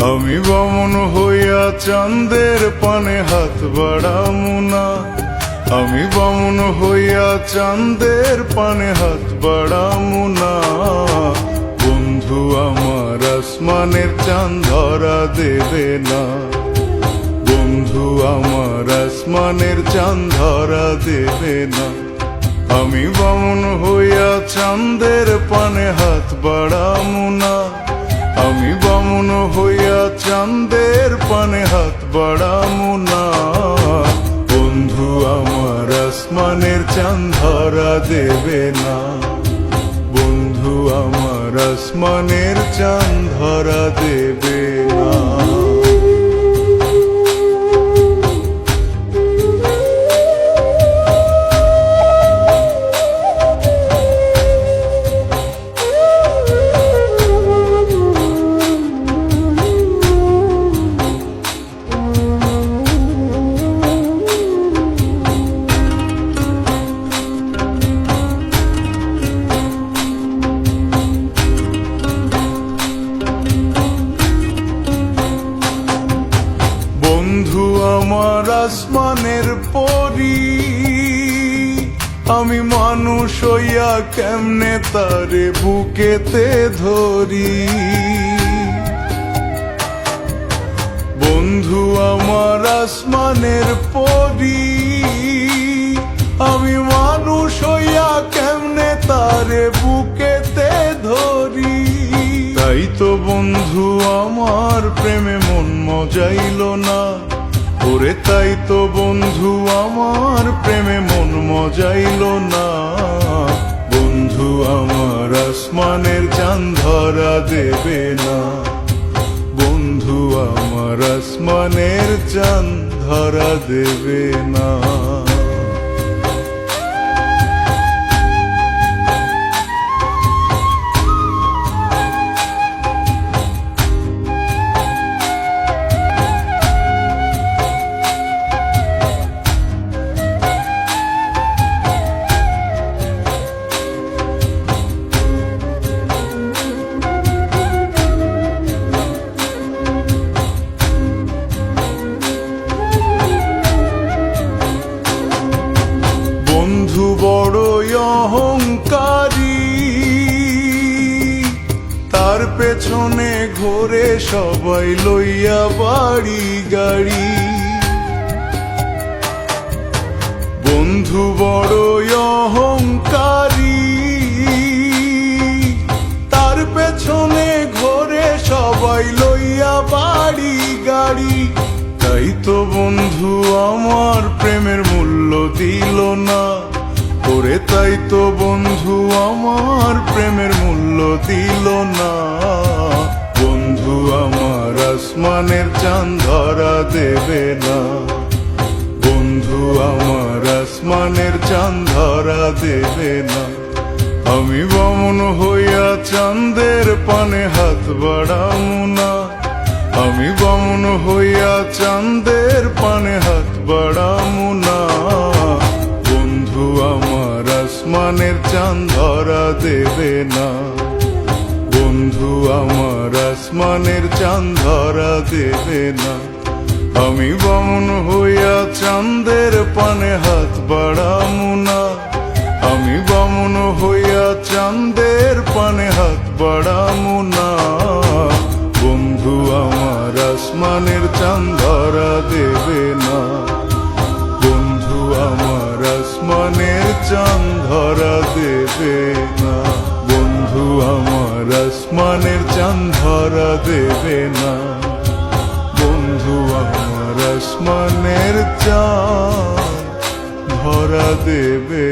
আমি বামন হইয়া চাঁদের পানে হাত বাড়ামু না। আমি বামন হইয়া চাঁদের পানে হাত বাড়ামু না। বন্ধু আমার আসমানের চাঁদ ধরা দেবে না। বন্ধু আমার আসমানের চাঁদ ধরা দেবে না। আমি বামন হইয়া চাঁদের পানে হাত বাড়ামু না। আমি বামন হইয়া চাঁদের পানে হাত বাড়ামু না। বন্ধু আমার আসমানের চাঁদ ধরা দেবে না। বন্ধু আমার আসমানের চাঁদ ধরা দেবে না। বন্ধু আমার আসমানের পরি, আমি মানুষ হইয়া কেমনে তারে বুকেতে ধরি। বন্ধু আমার আসমানের পরি, আমি মানুষ হইয়া কেমনে তারে বুকেতে ধরি। তাই তো বন্ধু আমার প্রেমে মন মজাইল না। ওরে তাই তো বন্ধু আমার প্রেমে মন মজাইল না। বন্ধু আমার আসমানের চাঁদ ধরা দেবে না। বন্ধু আমার আসমানের চাঁদ ধরা দেবে না। বন্ধু বড়ই অহংকারী, তার পেছনে ঘোরে সবাই লইয়া বাড়ি গাড়ি। বন্ধু বড়ই অহংকারী, তার পেছনে ঘোরে সবাই লইয়া বাড়ি গাড়ি। তাই তো বন্ধু আমার প্রেমের মূল্য দিল না। ওরে তাই তো বন্ধু আমার প্রেমের মূল্য দিল না। বন্ধু আমার আসমানের চাঁদ ধরা দেবে না। বন্ধু আমার আসমানের চাঁদ ধরা দেবে না। আমি বামন হইয়া চাঁদের পানে হাত বাড়ামু না। আমি বামন হইয়া চাঁদের পানে হাত বাড়ামু না। বন্ধু আমার আসমানের চাঁদ ধরা দেবে না। বন্ধু আমার আসমানের চাঁদ ধরা দেবে না। আমি বামন হইয়া চাঁদের পানে হাত বাড়ামু না। আমি বামন হইয়া চাঁদের পানে হাত বাড়ামু না। বন্ধু আমার আসমানের চাঁদ ধরা দেবে না। বন্ধু আমার আসমানের চাঁদ ধরা দেবে না। বন্ধু আমার আসমানের চাঁদ ধরা দেবে না। বন্ধু আমার আসমানের চাঁদ ধরা দেবে